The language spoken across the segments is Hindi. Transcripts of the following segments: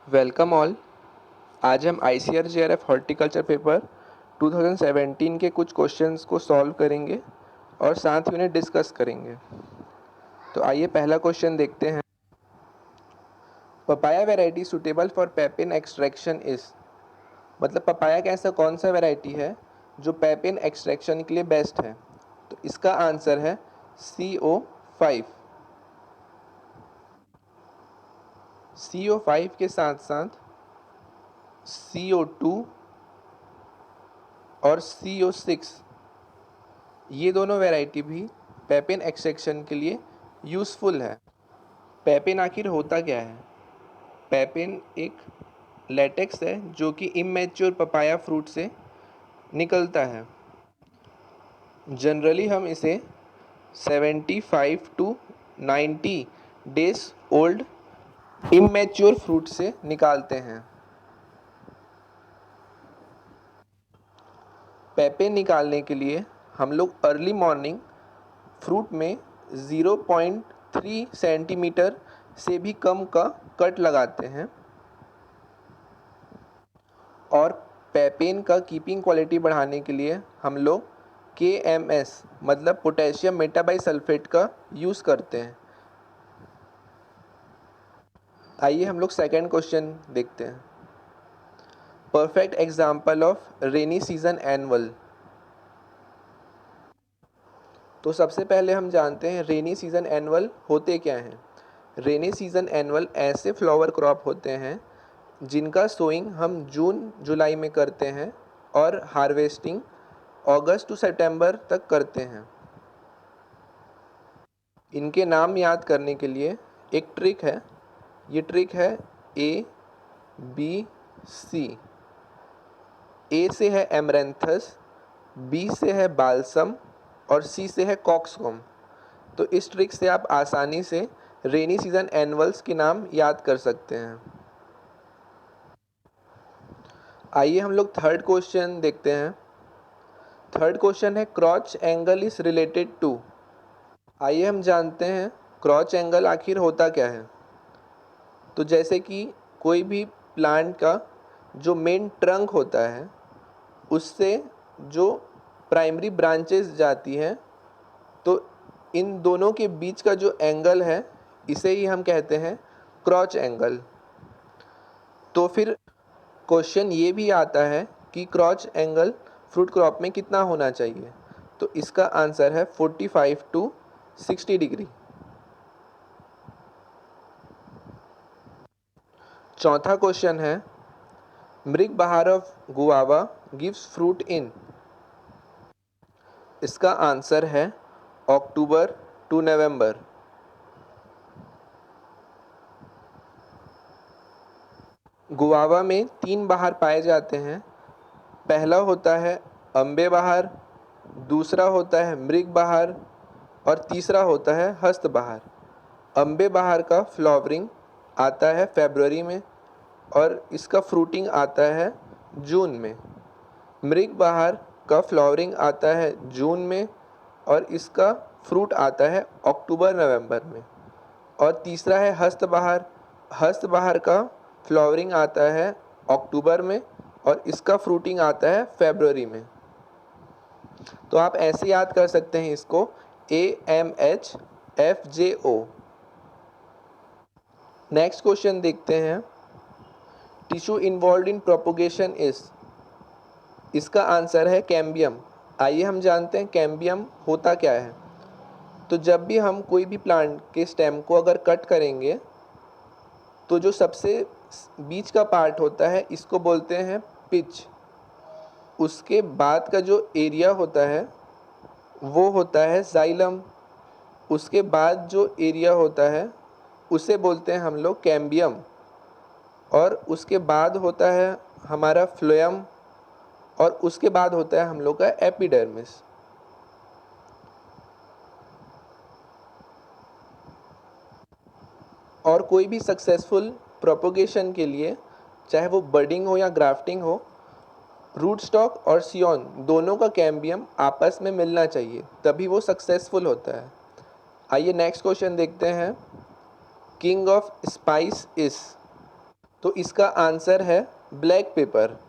Welcome all. आज हम ICAR-JRF हॉर्टिकल्चर पेपर 2017 के कुछ क्वेश्चंस को सॉल्व करेंगे और साथ ही उन्हें डिस्कस करेंगे। तो आइए पहला क्वेश्चन देखते हैं। Papaya variety suitable for Papin extraction is, मतलब पपाया का ऐसा कौन सा वैरायटी है जो पेपिन एक्सट्रैक्शन के लिए बेस्ट है। तो इसका आंसर है CO5। CO5 के साथ साथ CO2 और CO6, ये दोनों वैरायटी भी पेपिन एक्सट्रैक्शन के लिए यूज़फुल है। पेपिन आखिर होता क्या है? पेपिन एक लेटेक्स है जो कि इमैच्योर पपाया फ्रूट से निकलता है। जनरली हम इसे 75 to 90 days old immature fruit से निकालते हैं। पेपिन निकालने के लिए हम लोग अर्ली मॉर्निंग फ्रूट में 0.3 सेंटीमीटर से भी कम का कट लगाते हैं और पेपेन का कीपिंग क्वालिटी बढ़ाने के लिए हम लोग KMS मतलब पोटेशियम मेटाबाइसल्फेट का यूज़ करते हैं। आइए हम लोग सेकंड क्वेश्चन देखते हैं। Perfect example of rainy season annual. तो सबसे पहले हम जानते हैं रेनी सीजन एनुअल होते क्या हैं। रेनी सीजन एनुअल ऐसे फ्लावर क्रॉप होते हैं जिनका सोइंग हम जून जुलाई में करते हैं और हार्वेस्टिंग अगस्त टू सितंबर तक करते हैं। इनके नाम याद करने के लिए एक ट्रिक है। ये ट्रिक है ABC। ए से है एमरेंथस, बी से है बाल्सम और सी से है कॉक्सकॉम। तो इस ट्रिक से आप आसानी से रेनी सीजन एनुअल्स के नाम याद कर सकते हैं। आइए हम लोग थर्ड क्वेश्चन देखते हैं। थर्ड क्वेश्चन है crotch angle is related to. आइए हम जानते हैं क्रॉच एंगल आखिर होता क्या है। तो जैसे कि कोई भी प्लांट का जो मेन ट्रंक होता है उससे जो प्राइमरी ब्रांचेस जाती हैं, तो इन दोनों के बीच का जो एंगल है इसे ही हम कहते हैं क्रॉच एंगल। तो फिर क्वेश्चन ये भी आता है कि क्रॉच एंगल फ्रूट क्रॉप में कितना होना चाहिए। तो इसका आंसर है 45 टू 60 डिग्री। चौथा क्वेश्चन है मृग बहार of guava gives fruit in. इसका आंसर है अक्टूबर टू नवंबर। गुआवा में 3 बहार पाए जाते हैं। पहला होता है अम्बे बहार, दूसरा होता है मृग बहार और तीसरा होता है हस्त बहार। अम्बे बहार का फ्लावरिंग आता है फरवरी में और इसका फ्रूटिंग आता है जून में। मृग बहार का फ्लावरिंग आता है जून में और इसका फ्रूट आता है अक्टूबर नवंबर में। और तीसरा है हस्त बहार। हस्त बहार का फ्लावरिंग आता है अक्टूबर में और इसका फ्रूटिंग आता है फरवरी में। तो आप ऐसे याद कर सकते हैं इसको AMHFJO। नेक्स्ट क्वेश्चन देखते हैं। Tissue involve in propagation is. इसका आंसर है कैम्बियम। आइए हम जानते हैं कैम्बियम होता क्या है। तो जब भी हम कोई भी प्लांट के स्टेम को अगर कट करेंगे तो जो सबसे बीच का पार्ट होता है इसको बोलते हैं पिच। उसके बाद का जो एरिया होता है वो होता है जाइलम। उसके बाद जो एरिया होता है उसे बोलते हैं हम लोग कैम्बियम। और उसके बाद होता है हमारा फ्लोएम और उसके बाद होता है हम लोग का एपिडर्मिस। और कोई भी सक्सेसफुल प्रोपोगेशन के लिए, चाहे वो बडिंग हो या ग्राफ्टिंग हो, रूट स्टॉक और सियोन दोनों का कैम्बियम आपस में मिलना चाहिए, तभी वो सक्सेसफुल होता है। आइए नेक्स्ट क्वेश्चन देखते हैं। King of spice is. तो इसका आंसर है ब्लैक पेपर।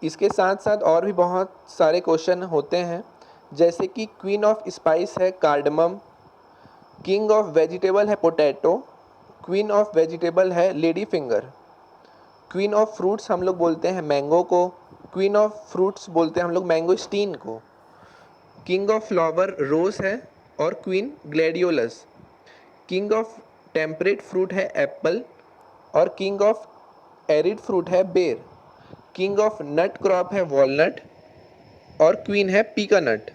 इसके साथ साथ और भी बहुत सारे क्वेश्चन होते हैं, जैसे कि क्वीन ऑफ स्पाइस है कार्डमम, किंग ऑफ वेजिटेबल है पोटैटो, क्वीन ऑफ वेजिटेबल है lady finger, queen of fruits हम लोग बोलते हैं मैंगो को, क्वीन ऑफ फ्रूट्स बोलते हैं हम लोग मैंगोस्टीन को, किंग ऑफ फ्लावर रोज है और queen gladiolus, king of temperate fruit है एप्पल और किंग ऑफ एरिड फ्रूट है बेर, किंग ऑफ नट क्रॉप है वॉलनट और क्वीन है पीकानट।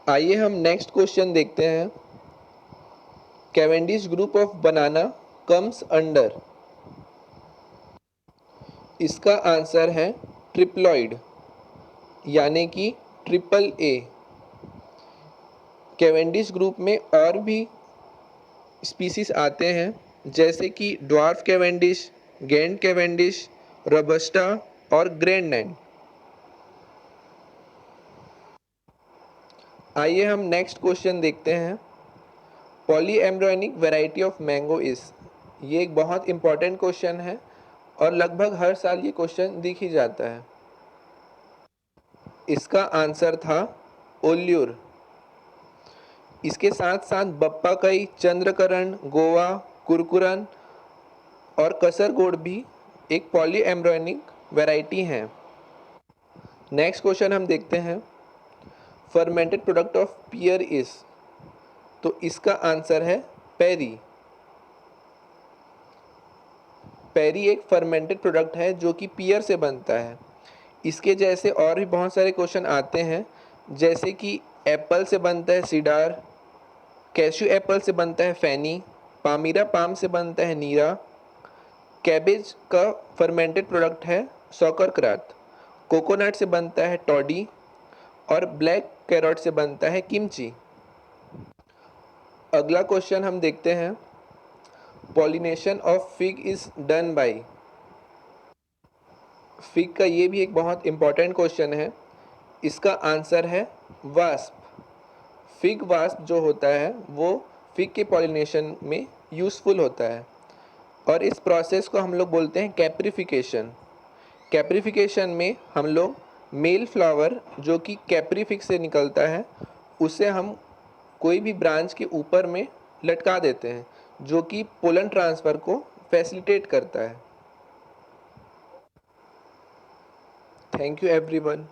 आइए हम नेक्स्ट क्वेश्चन देखते हैं। Cavendish group of banana comes under. इसका आंसर है ट्रिप्लॉइड, यानी कि ट्रिपल ए। कैवेंडिश ग्रुप में और भी स्पीसीज आते हैं, जैसे कि dwarf Cavendish, giant Cavendish, robusta और ग्रैंडनैंड। आइए हम नेक्स्ट क्वेश्चन देखते हैं। Polyembryonic variety of mango is. ये एक बहुत इंपॉर्टेंट क्वेश्चन है और लगभग हर साल ये क्वेश्चन दिख ही जाता है। इसका आंसर था ओल्यूर। इसके साथ साथ बप्पाकई, चंद्रकरण, गोवा, कुरकुरन और कसरगोड भी एक पॉलीएम्ब्रियोनिक वैरायटी हैं। नेक्स्ट क्वेश्चन हम देखते हैं। Fermented product of pear is. तो इसका आंसर है पेरी। पेरी एक फर्मेंटेड प्रोडक्ट है जो कि पियर से बनता है। इसके जैसे और भी बहुत सारे क्वेश्चन आते हैं, जैसे कि एप्पल से बनता है सीडार, कैश्यू एप्पल से बनता है फैनी, पामीरा पाम से बनता है नीरा, कैबेज का फर्मेंटेड प्रोडक्ट है सौकरक्रात, कोकोनट से बनता है टॉडी और ब्लैक कैरोट से बनता है किमची। अगला क्वेश्चन हम देखते हैं। Pollination of fig is done by. Fig का ये भी एक बहुत इंपॉर्टेंट क्वेश्चन है। इसका आंसर है वास्प। फिग वास्प जो होता है वो फिग के पॉलिनेशन में यूज़फुल होता है और इस प्रोसेस को हम लोग बोलते हैं कैप्रिफिकेशन। कैप्रिफिकेशन में हम लोग मेल फ्लावर जो कि कैप्री फिग से निकलता है उसे हम कोई भी ब्रांच के ऊपर में लटका देते हैं, जो कि पोलन ट्रांसफ़र को फैसिलिटेट करता है। Thank you everyone.